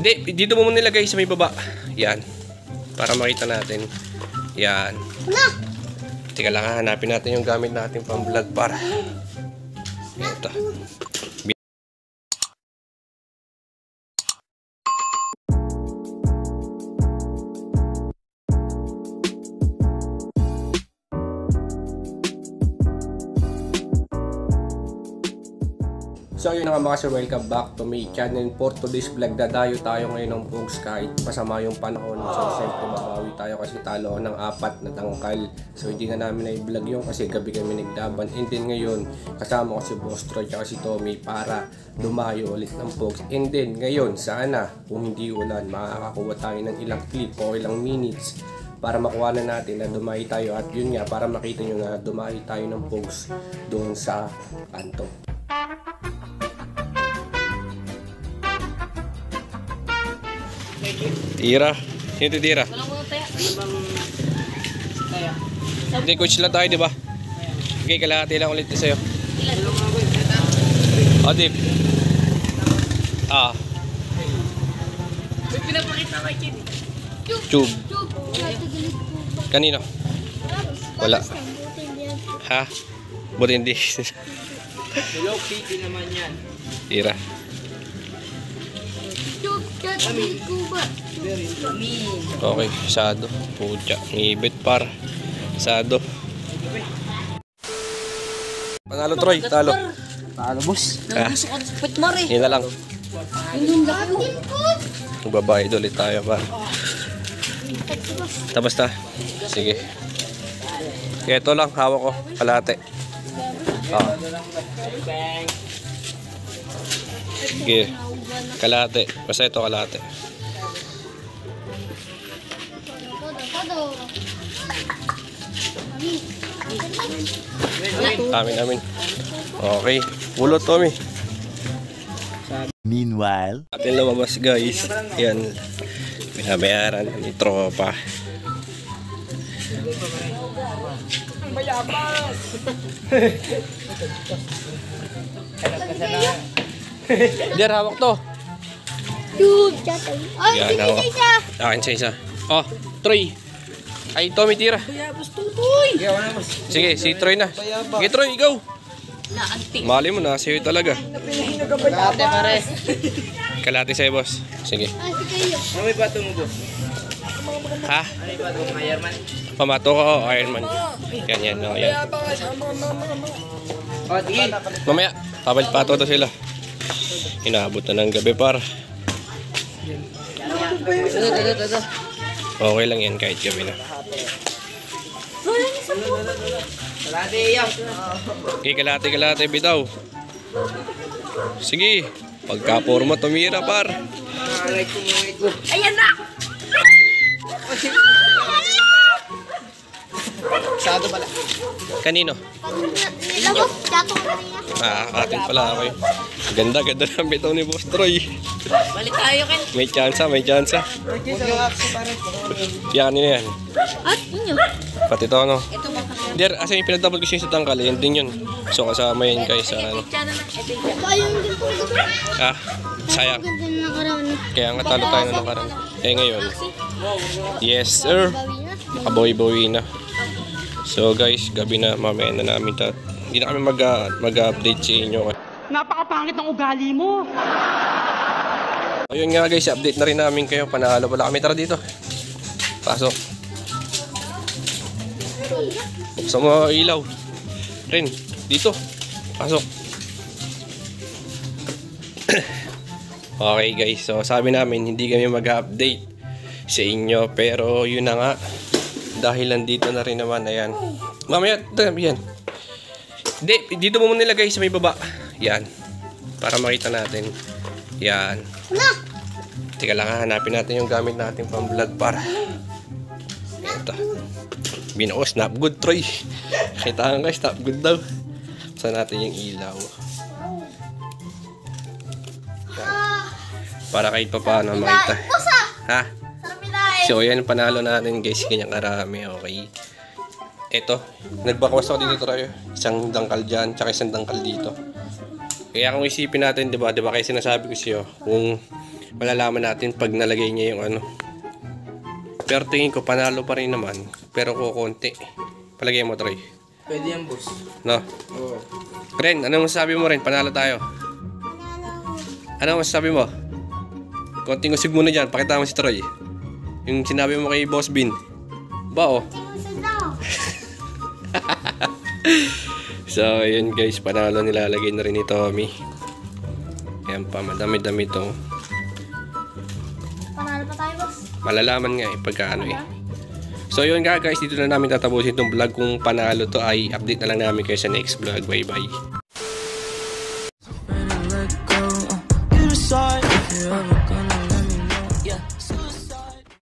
Hindi, dito mo muna nilagay sa may baba. Yan. Para makita natin. Yan. Teka lang, hanapin natin yung gamit natin pang vlog para. Ito. So yun nga mga sir, welcome back to my channel. For today's vlog, dadayo tayo ngayon ng Pogs kahit masama yung panahon. So siyempre mabawi tayo kasi talo ng 4 na tangkal. So hindi na namin na-vlog yun kasi gabi kami naglaban. And then ngayon, kasama ko si Boss Troy at si Tommy para dumayo ulit ng Pogs. And then ngayon, sana kung hindi ulan, makakakuha tayo ng ilang clip o ilang minutes para makuha na natin na dumayo tayo. At yun nga, para makita nyo na dumayo tayo ng Pogs doon sa kanto. Tira. Sino tira? Hindi, coach lang tayo, di ba? Okay, kalahati lang ulit sa'yo. Dip. Tube. Kanino? Wala. Ha? Buti hindi. Hello, Kitty naman yan. Tira. Okay, sado. Pucha, ngibit par. Sado. Panalo Troy, talo. Paano, boss? Yun na lang. Magbabayad ulit tayo pa. Tapos na. Sige. Ito lang, hawak ko. Kalate. Sige. Kalate. Basta ito kalate. Amin. Okay. Ulot, Tommy. Meanwhile, Atin lumabas guys. Yan. Binabayaran ni tropa. Der, hawak to. Yan, hawak. Akin sa isa. Oh, Troy. Ay, Tommy, tira. Sige, si Troy na. Sige, Troy, ikaw. Mali mo na, sa'yo talaga. Kalate, pare. Kalate sa'yo, boss. Sige. Ano may bato mo, boss? Ha? Ano may bato mo, Ironman? Pamato ko, Ironman. Yan, no, yan. O, tigil. Mamaya, papalit-pato to sila. Inaabot na ng gabi, par. Ito. Okay lang yan kahit gabi na. Kalate, iyaw. Okay, kalate, bitaw. Sige, pagka-forma tumira, par. Ayan na! Sado pala. Kanino? Atin pala ako eh. Ganda ng bitaw ni Boss Troy. Balik tayo, Ken. May chance. Yan, kanina yan. At inyo. Pati to, no? Ito ba? Der, asa yung pinag-double ko siya sa tangkal, yan din yun. So, kasama yan guys sa ano. Ayun din po. Sayang. Ganda na nakaraan. Kaya nga talo tayo na nakaraan. Ngayon. Yes, sir. Nakabawi-bawi na. So, guys, gabi na. Mamaya na namin. Hindi na kami mag-update sa inyo. Napakapangit ng ugali mo! Ayun nga guys, update na rin namin kayo. Panalo pala kami. Tara dito. Pasok. Buksan mo ilaw. Rin, dito. Pasok. Okay guys, so sabi namin hindi kami mag-update sa inyo. Pero yun na nga. Dahil nandito na rin naman. Ayan. Mamaya, yan. Dito mo muna nilagay sa may baba. Yan. Para makita natin. Yan. Teka lang, hanapin natin yung gamit natin pang vlog para. Ito. Binuo, snap good, Troy. Kita nga guys, snap good daw. Saan natin yung ilaw. Yan. Para kahit pa paano makita. Ha? So yan, panalo natin guys. Kanyang karami, okay. Ito, nagbakwas ako dito, Troy. Isang dangkal dyan, tsaka isang dangkal dito. Kaya kung isipin natin, di ba kasi sinasabi ko siya, kung Malalaman natin pag nalagay niya yung ano. Pero tingin ko panalo pa rin naman. Pero kukunti. Palagay mo, Troy. Pwede yan, boss. No? Oo. Ren, anong masasabi mo, Ren? Panalo tayo. Anong masasabi mo? Konting usig muna dyan. Pakita mo si Troy. Yung sinabi mo kay Boss Bin. Ba, oh. So, yun guys. Panalo nilalagay na rin ni Tommy. Ayan pa. Madami-dami to. Panalo pa tayo, boss. Malalaman nga pagka ano eh. So yun nga guys, dito na namin tatapusin itong vlog. Kung panalo to ay update na lang namin kayo sa next vlog. Bye bye.